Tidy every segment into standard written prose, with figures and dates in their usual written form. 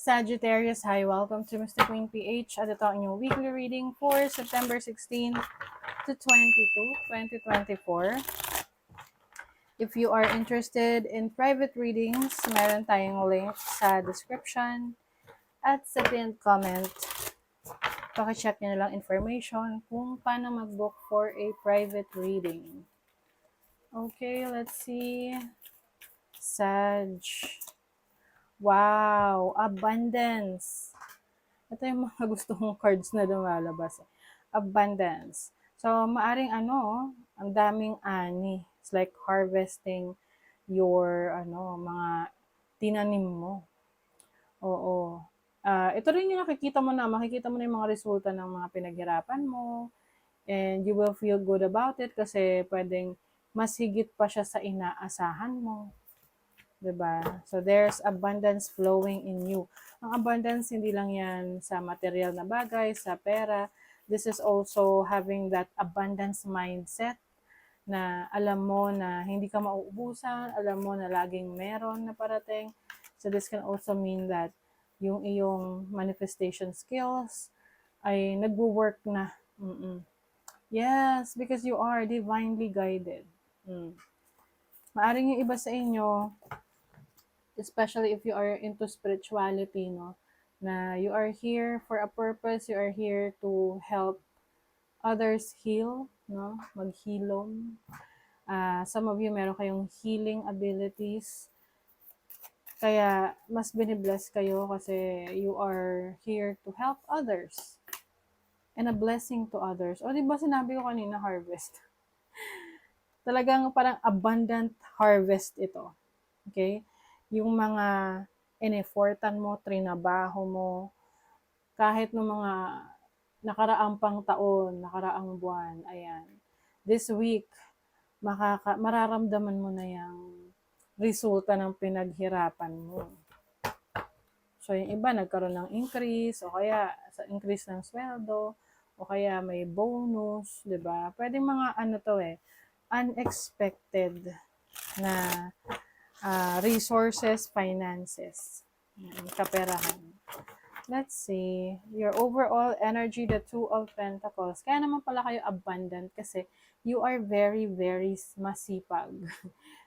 Sagittarius, hi, welcome to Mr. Queen PH. At ito ang inyong weekly reading for September 16 to 22, 2024. If you are interested in private readings, meron tayong link sa description at sa pinned comment. Pakicheck nyo na lang information kung paano mag-book for a private reading. Okay, let's see. Sag. Wow, abundance. Ito yung mga gusto kong cards na lumalabas. Abundance. So, maaring ang daming ani. It's like harvesting your, mga tinanim mo. Oo. Ito rin yung makikita mo na yung mga resulta ng mga pinaghirapan mo. And you will feel good about it kasi pwedeng mas higit pa siya sa inaasahan mo. 'Di ba? So there's abundance flowing in you. Ang abundance hindi lang 'yan sa material na bagay, sa pera. This is also having that abundance mindset na alam mo na hindi ka mauubusan, alam mo na laging meron na parating. So this can also mean that yung iyong manifestation skills ay nagwo-work na. Yes, because you are divinely guided. Maaring yung iba sa inyo, especially if you are into spirituality, no, na you are here for a purpose, you are here to help others heal, no, maghilom. Some of you meron kayong healing abilities, kaya mas binibless kayo kasi you are here to help others and a blessing to others. O, di ba sinabi ko kanina, harvest? Talagang parang abundant harvest ito. Okay? Yung mga in-effortan mo, trinabaho mo, kahit ng mga nakaraang pang taon, nakaraang buwan, ayan. This week, mararamdaman mo na yung resulta ng pinaghirapan mo. So, yung iba nagkaroon ng increase, o kaya sa increase ng sweldo, o kaya may bonus, 'di ba? Pwede mga unexpected na resources, finances, kaperahan. Let's see, your overall energy, the Two of Pentacles. Kaya naman pala kayo abundant kasi you are very, very masipag.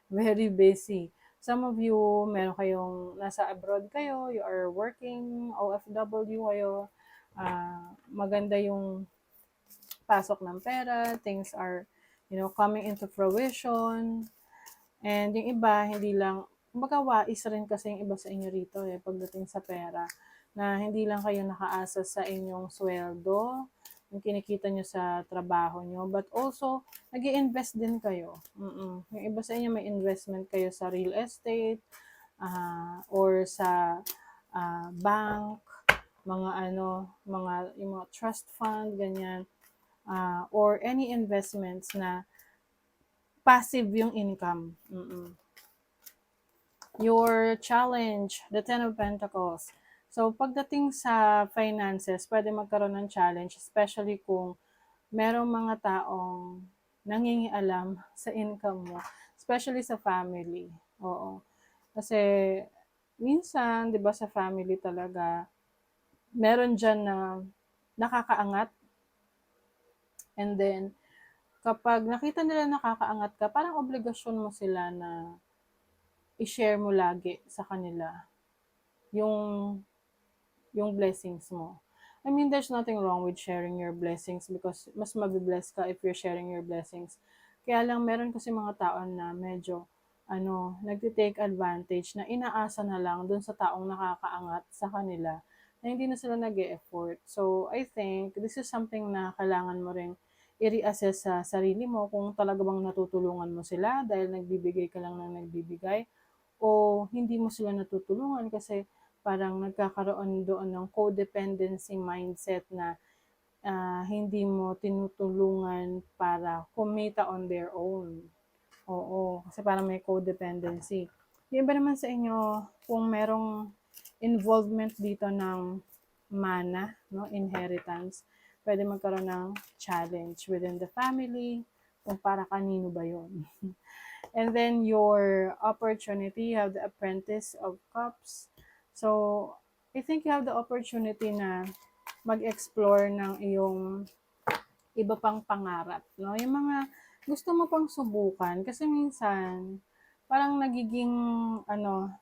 Very busy. Some of you, meron kayong nasa abroad kayo, you are working, OFW kayo, maganda yung pasok ng pera, things are, coming into fruition. And yung iba, hindi lang, kumbaga wais rin kasi yung iba sa inyo rito pagdating sa pera, na hindi lang kayo nakaasa sa inyong sweldo, yung kinikita nyo sa trabaho nyo, but also, nag-i-invest din kayo. Yung iba sa inyo may investment kayo sa real estate, or sa bank, yung mga trust fund, ganyan, or any investments na passive yung income. Your challenge, the Ten of Pentacles. So, pagdating sa finances, pwede magkaroon ng challenge, especially kung merong mga taong nangingialam sa income mo, especially sa family. Oo. Kasi, minsan, di ba sa family talaga, meron dyan na nakakaangat, and then, kapag nakita nila nakakaangat ka, parang obligasyon mo sila na i-share mo lagi sa kanila yung blessings mo. I mean, there's nothing wrong with sharing your blessings because mas mabibless ka if you're sharing your blessings. Kaya lang, meron kasi mga tao na medyo, nagtitake advantage na inaasa na lang dun sa taong nakakaangat sa kanila na hindi na sila nag-e-effort. So, I think this is something na kailangan mo ring i-reassess sa sarili mo kung talaga bang natutulungan mo sila dahil nagbibigay ka lang ng nagbibigay, o hindi mo sila natutulungan kasi parang nagkakaroon doon ng codependency mindset na hindi mo tinutulungan para kumita on their own. Oo, kasi parang may codependency. Yung iba naman sa inyo, kung merong involvement dito ng mana, no, inheritance, pwede magkaroon ng challenge within the family, kung para kanino ba yun. And then your opportunity, you have the Apprentice of Cups. So, I think you have the opportunity na mag-explore ng iyong iba pang pangarap, no? Yung mga gusto mo pang subukan kasi minsan parang nagiging ano,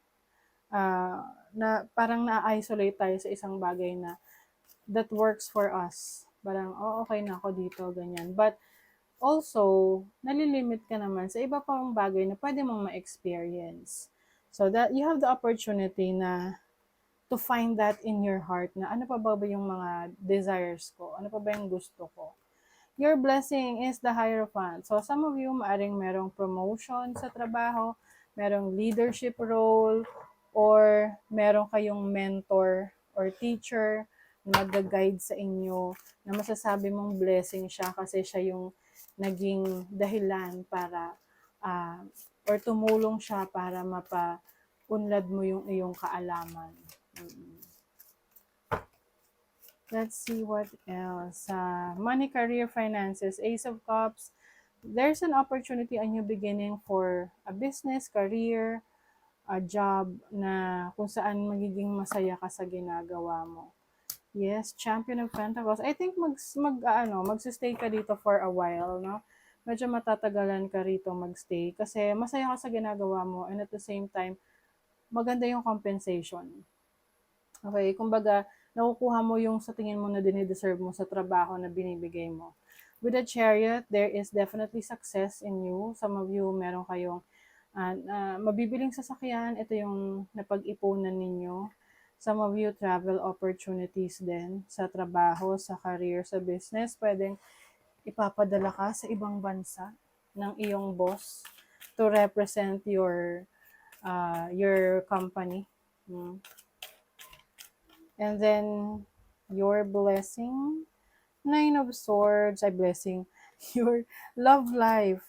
na parang na-isolate tayo sa isang bagay na that works for us. Parang, oh, okay na ako dito, ganyan. But also, nalilimit ka naman sa iba pang bagay na pwede mong ma-experience. So that you have the opportunity na to find that in your heart na ano pa ba yung mga desires ko? Ano pa ba yung gusto ko? Your blessing is the Hierophant. So some of you, maaring merong promotion sa trabaho, merong leadership role, or meron kayong mentor or teacher na nag-guide sa inyo na masasabi mong blessing siya kasi siya yung naging dahilan para or tumulong siya para mapa-unlad mo yung iyong kaalaman. Let's see what else. Money, career, finances, Ace of Cups. There's an opportunity, a new beginning for a business, career, a job na kung saan magiging masaya ka sa ginagawa mo. Yes, Champion of Pentacles. I think magsistay ka dito for a while, no? Medyo matatagalan ka rito magstay kasi masaya ka sa ginagawa mo and at the same time, maganda yung compensation. Okay, kumbaga, nakukuha mo yung sa tingin mo na dinideserve mo sa trabaho na binibigay mo. With the Chariot, there is definitely success in you. Some of you, meron kayong mabibiling sasakyan. Ito yung napag-ipunan ninyo. Some of you, travel opportunities din sa trabaho, sa career, sa business. Pwedeng ipapadala ka sa ibang bansa ng iyong boss to represent your company. And then, your blessing, 9 of Swords, ay blessing, your love life,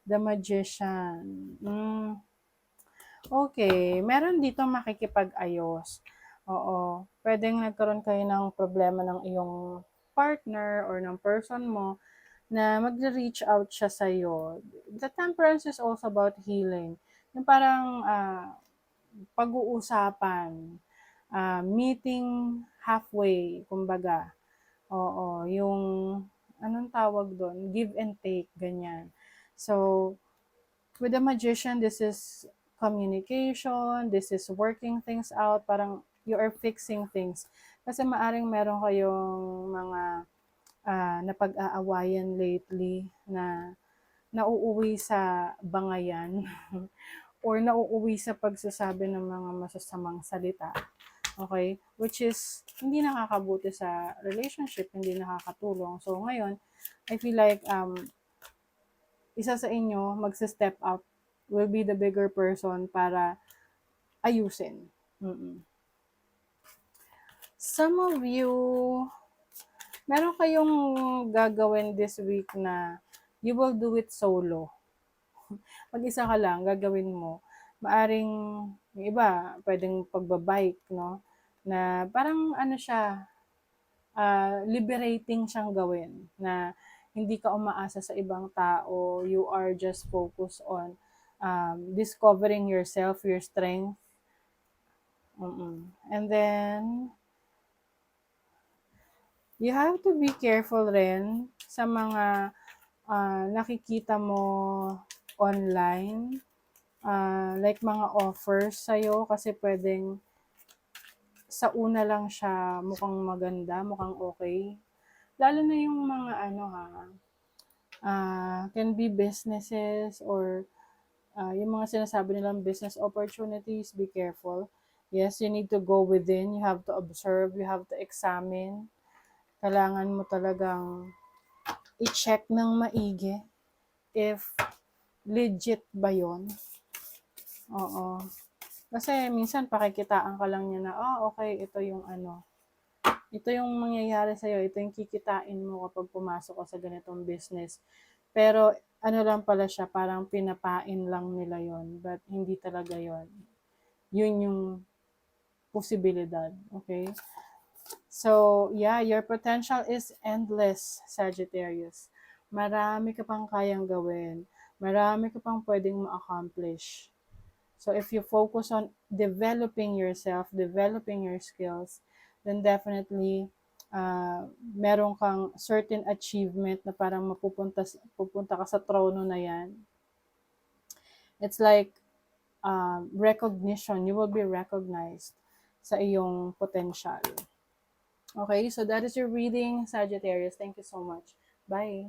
the Magician. Okay, meron dito makikipag-ayos. Oo, pwedeng nagkaroon kayo ng problema ng iyong partner or ng person mo na mag-reach out siya sa'yo. The Temperance is also about healing. Yung parang pag-uusapan, meeting halfway, kumbaga. Oo, yung, anong tawag doon? Give and take, ganyan. So, with the Magician, this is communication, this is working things out, parang you are fixing things. Kasi maaring meron kayong mga napag-aawayan lately na nauuwi sa bangayan or nauuwi sa pagsasabi ng mga masasamang salita. Okay? Which is, hindi nakakabuti sa relationship, hindi nakakatulong. So, ngayon, I feel like, isa sa inyo, magsa-step up, will be the bigger person para ayusin. Some of you, meron kayong gagawin this week na you will do it solo. Mag-isa ka lang, gagawin mo. Maaring, yung iba, pwedeng pagbabike, no? Na parang ano siya, liberating siyang gawin. Na hindi ka umaasa sa ibang tao. You are just focused on discovering yourself, your strength. And then, you have to be careful rin sa mga nakikita mo online. Like mga offers sa'yo kasi pwedeng sa una lang siya mukhang maganda, mukhang okay. Lalo na yung mga can be businesses or yung mga sinasabi nilang business opportunities, be careful. Yes, you need to go within, you have to observe, you have to examine. Kailangan mo talagang i-check ng maigi if legit ba yon. Oo. Kasi minsan pakikitaan ka lang niya na, okay, ito yung ito yung mangyayari sa'yo, ito yung kikitain mo kapag pumasok ka sa ganitong business. Pero ano lang pala siya, parang pinapain lang nila yon, but hindi talaga yon. Yun yung posibilidad, okay? So, yeah, your potential is endless, Sagittarius. Marami ka pang kayang gawin. Marami ka pang pwedeng ma-accomplish. So if you focus on developing yourself, developing your skills, then definitely meron kang certain achievement na parang pupunta ka sa trono na yan. It's like recognition. You will be recognized sa iyong potential. Okay, so that is your reading, Sagittarius. Thank you so much. Bye.